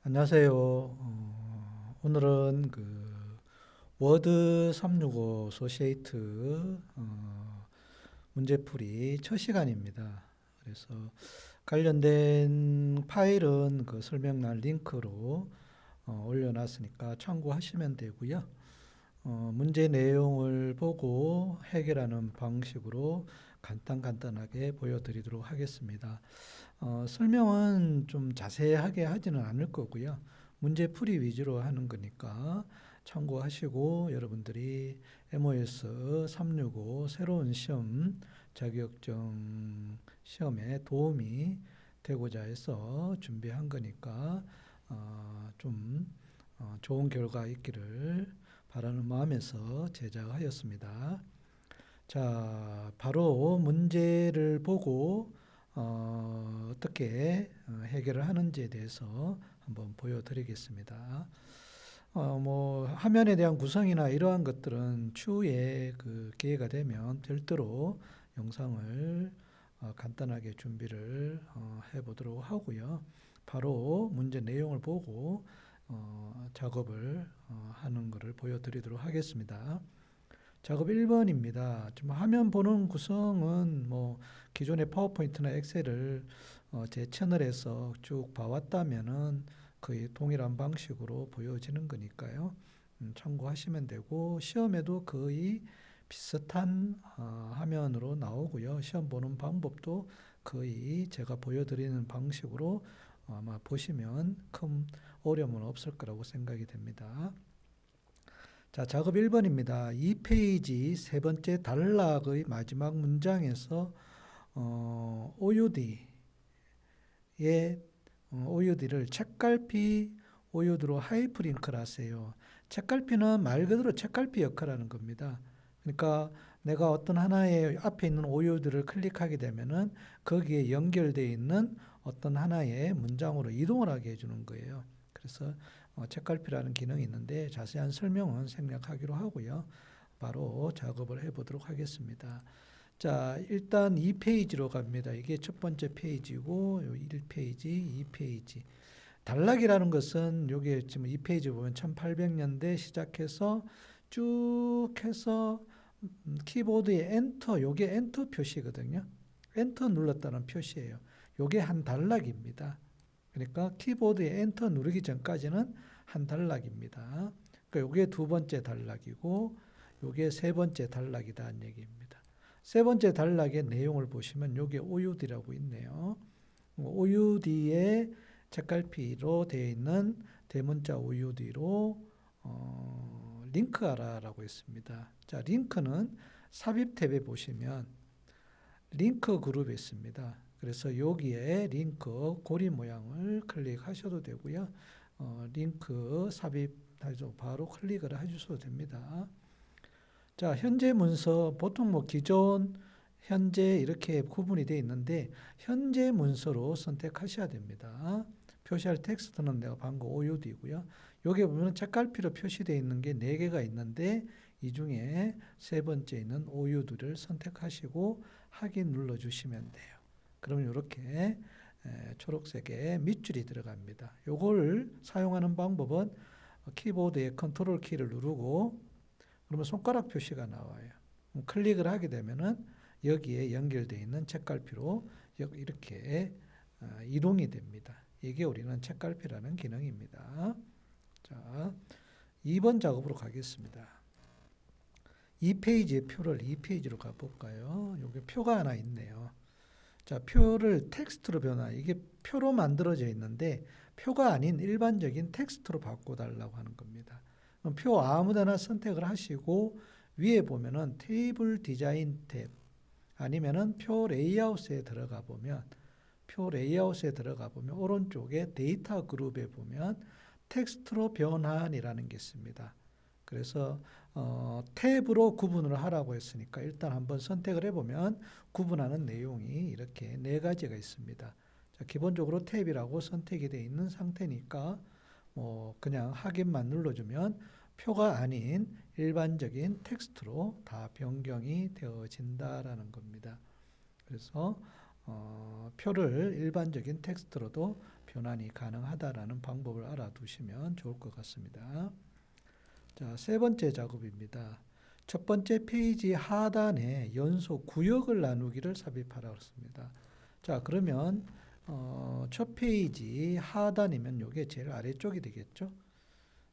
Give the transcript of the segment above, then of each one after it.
안녕하세요. 오늘은 워드 365 소시에이트 문제풀이 첫 시간입니다. 그래서 관련된 파일은 그 설명란 링크로 올려놨으니까 참고하시면 되고요. 문제 내용을 보고 해결하는 방식으로 간단하게 보여드리도록 하겠습니다. 설명은 좀 자세하게 하지는 않을 거고요. 문제 풀이 위주로 하는 거니까 참고하시고 여러분들이 MOS 365 새로운 시험 자격증 시험에 도움이 되고자 해서 준비한 거니까 좀 좋은 결과 있기를 바라는 마음에서 제작하였습니다. 자, 바로 문제를 보고 떻게 해결을 하는지에 대해서 한번 보여드리겠습니다. 뭐 화면에 대한 구성이나 이러한 것들은 추후에 그 기회가 되면 별도로 영상을 간단하게 준비를 해보도록 하고요. 바로 문제 내용을 보고 작업을 하는 것을 보여드리도록 하겠습니다. 작업 1번입니다. 지금 화면 보는 구성은 뭐 기존의 파워포인트나 엑셀을 제 채널에서 쭉 봐왔다면은 거의 동일한 방식으로 보여지는 거니까요. 참고하시면 되고 시험에도 거의 비슷한 화면으로 나오고요. 시험 보는 방법도 거의 제가 보여드리는 방식으로 아마 보시면 큰 어려움은 없을 거라고 생각이 됩니다. 자, 작업 1번입니다. 2페이지 세 번째 단락의 마지막 문장에서 OUD의 OUD를 책갈피 OUD로 하이프링크를 하세요. 책갈피는 말 그대로 책갈피 역할을 하는 겁니다. 그러니까 내가 어떤 하나의 앞에 있는 OUD를 클릭하게 되면은 거기에 연결되어 있는 어떤 하나의 문장으로 이동을 하게 해주는 거예요. 그래서 책갈피라는 기능이 있는데 자세한 설명은 생략하기로 하고요. 바로 작업을 해보도록 하겠습니다. 자, 일단 2페이지로 갑니다. 이게 첫 번째 페이지고 1페이지, 2페이지. 단락이라는 것은 여기 지금 2페이지 보면 1800년대 시작해서 쭉 해서 키보드에 엔터, 요게 엔터 표시거든요. 엔터 눌렀다는 표시예요. 요게 한 단락입니다. 그러니까 키보드에 엔터 누르기 전까지는 한 단락입니다. 그러니까 요게 두 번째 단락이고 요게 세 번째 단락이다는 얘기입니다. 세 번째 단락의 내용을 보시면 요게 OUD라고 있네요. OUD에 책갈피로 되어 있는 대문자 OUD로 링크하라라고 했습니다. 자, 링크는 삽입 탭에 보시면 링크 그룹이 있습니다. 그래서 여기에 링크 고리 모양을 클릭하셔도 되고요. 링크 삽입해서 바로 클릭을 해주셔도 됩니다. 자, 현재 문서 보통 뭐 기존, 현재 이렇게 구분이 되어 있는데 현재 문서로 선택하셔야 됩니다. 표시할 텍스트는 내가 방금 OUD이고요. 여기 보면 책갈피로 표시되어 있는 게 4개가 있는데 이 중에 세 번째 있는 OUD를 선택하시고 확인 눌러주시면 돼요. 그러면 이렇게 초록색의 밑줄이 들어갑니다. 요걸 사용하는 방법은 키보드의 컨트롤 키를 누르고 그러면 손가락 표시가 나와요. 클릭을 하게 되면은 여기에 연결되어 있는 책갈피로 이렇게 이동이 됩니다. 이게 우리는 책갈피라는 기능입니다. 자, 2번 작업으로 가겠습니다. 2페이지의 표를 2페이지로 가볼까요? 여기 표가 하나 있네요. 자, 표를 텍스트로 이게 표로 만들어져 있는데 표가 아닌 일반적인 텍스트로 바꿔달라고 하는 겁니다. 그럼 표 아무데나 선택을 하시고 위에 보면은 테이블 디자인 탭 아니면은 표 레이아웃에 들어가 보면 오른쪽에 데이터 그룹에 보면 텍스트로 변환이라는 게 있습니다. 그래서 탭으로 구분을 하라고 했으니까 일단 한번 선택을 해보면 구분하는 내용이 이렇게 4가지가 있습니다. 자, 기본적으로 탭이라고 선택이 되어 있는 상태니까 그냥 확인만 눌러주면 표가 아닌 일반적인 텍스트로 다 변경이 되어진다라는 겁니다. 그래서 표를 일반적인 텍스트로도 변환이 가능하다라는 방법을 알아두시면 좋을 것 같습니다. 자, 세 번째 작업입니다. 첫 번째 페이지 하단에 연소 구역을 나누기를 삽입하라고 했습니다. 자, 그러면 첫 페이지 하단이면 이게 제일 아래쪽이 되겠죠.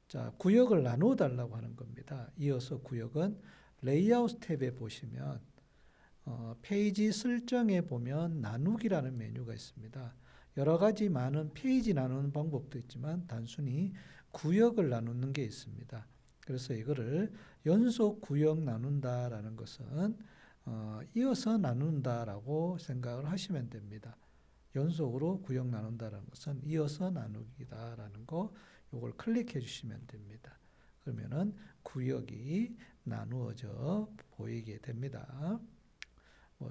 자, 구역을 나누어 달라고 하는 겁니다. 이어서 구역은 레이아웃 탭에 보시면 페이지 설정에 보면 나누기라는 메뉴가 있습니다. 여러 가지 많은 페이지 나누는 방법도 있지만 단순히 구역을 나누는 게 있습니다. 그래서 이거를 연속 구역 나눈다라는 것은 이어서 나눈다라고 생각을 하시면 됩니다. 연속으로 구역 나눈다라는 것은 이어서 나누기다라는 거 요걸 클릭해 주시면 됩니다. 그러면은 구역이 나누어져 보이게 됩니다.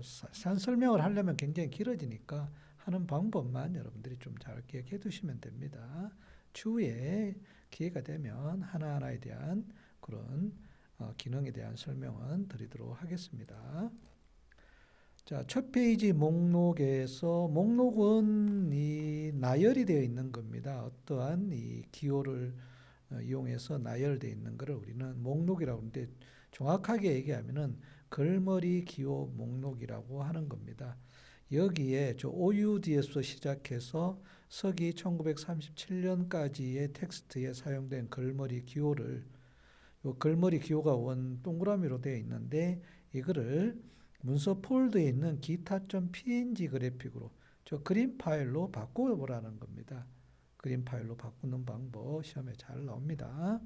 산 설명을 하려면 굉장히 길어지니까 하는 방법만 여러분들이 좀 잘 기억해 두시면 됩니다. 추후에 기회가 되면 하나하나에 대한 그런 기능에 대한 설명은 드리도록 하겠습니다. 자, 첫 페이지 목록에서 목록은 이 나열이 되어 있는 겁니다. 어떠한 이 기호를 이용해서 나열되어 있는 것을 우리는 목록이라고 하는데 정확하게 얘기하면은 글머리 기호 목록이라고 하는 겁니다. 여기에 저 OUD에서 시작해서 서기 1937년까지의 텍스트에 사용된 글머리 기호를 요 글머리 기호가 원 동그라미로 되어 있는데 이거를 문서 폴더에 있는 기타.png 그래픽으로 저 그림 파일로 바꿔보라는 겁니다. 그림 파일로 바꾸는 방법 시험에 잘 나옵니다.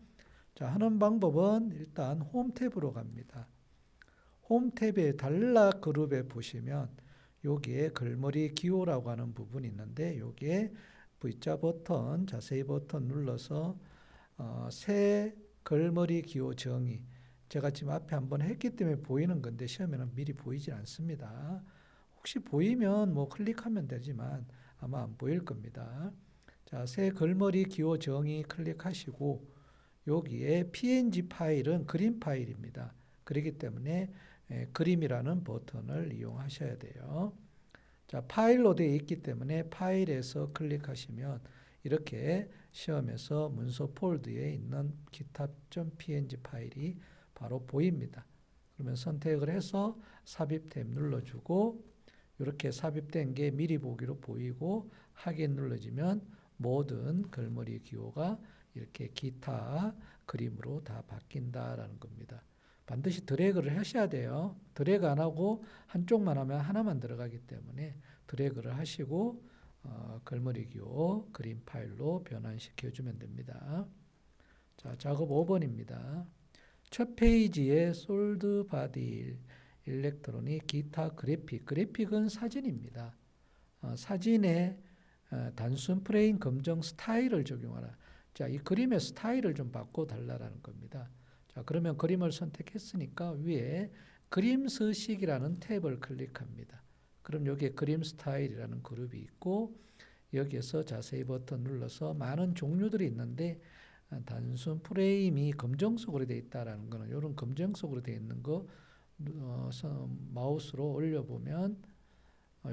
자, 하는 방법은 일단 홈 탭으로 갑니다. 홈 탭의 단락 그룹에 보시면 여기에 글머리 기호라고 하는 부분이 있는데 여기에 V자 버튼, 자세히 버튼 눌러서 새 글머리 기호 정의 제가 지금 앞에 한번 했기 때문에 보이는 건데 시험에는 미리 보이지 않습니다. 혹시 보이면 뭐 클릭하면 되지만 아마 안 보일 겁니다. 자, 새 글머리 기호 정의 클릭하시고 여기에 png 파일은 그림 파일입니다. 그렇기 때문에 그림이라는 버튼을 이용하셔야 돼요. 자, 파일로 되어 있기 때문에 파일에서 클릭하시면 이렇게 시험에서 문서 폴더에 있는 기타.png 파일이 바로 보입니다. 그러면 선택을 해서 삽입 탭 눌러주고 이렇게 삽입된 게 미리 보기로 보이고 확인 눌러지면 모든 글머리 기호가 이렇게 기타 그림으로 다 바뀐다라는 겁니다. 반드시 드래그를 하셔야 돼요. 드래그 안 하고 한쪽만 하면 하나만 들어가기 때문에 드래그를 하시고 글머리 기호 그림 파일로 변환시켜 주면 됩니다. 자, 작업 5번입니다. 첫 페이지에 솔드 바디 일렉트로닉 기타 그래픽 그래픽은 사진입니다. 사진에 단순 프레임 검정 스타일을 적용하라. 자, 이 그림의 스타일을 좀 바꿔달라는 겁니다. 자, 그러면 그림을 선택했으니까 위에 그림 서식이라는 탭을 클릭합니다. 그럼 여기에 그림 스타일이라는 그룹이 있고 여기에서 자세히 버튼 눌러서 많은 종류들이 있는데 단순 프레임이 검정색으로 되어 있다라는 거는 이런 검정색으로 되어 있는 거 마우스로 올려보면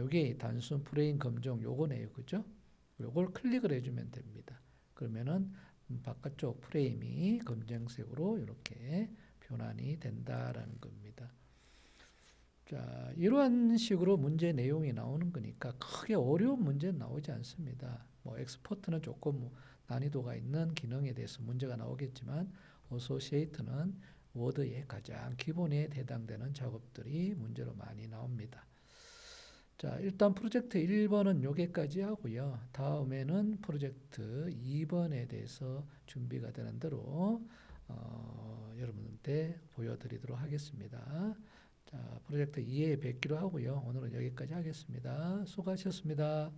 이게 단순 프레임 검정 요거네요. 그죠? 요걸 클릭을 해주면 됩니다. 그러면은 바깥쪽 프레임이 검정색으로 이렇게 변환이 된다라는 겁니다. 자, 이러한 식으로 문제 내용이 나오는 거니까 크게 어려운 문제는 나오지 않습니다. 뭐 엑스포트는 조금 난이도가 있는 기능에 대해서 문제가 나오겠지만 어소시에이트는 워드의 가장 기본에 해당되는 작업들이 문제로 많이 나옵니다. 자, 일단 프로젝트 1번은 여기까지 하고요. 다음에는 프로젝트 2번에 대해서 준비가 되는 대로 여러분한테 보여드리도록 하겠습니다. 자, 프로젝트 2에 뵙기로 하고요. 오늘은 여기까지 하겠습니다. 수고하셨습니다.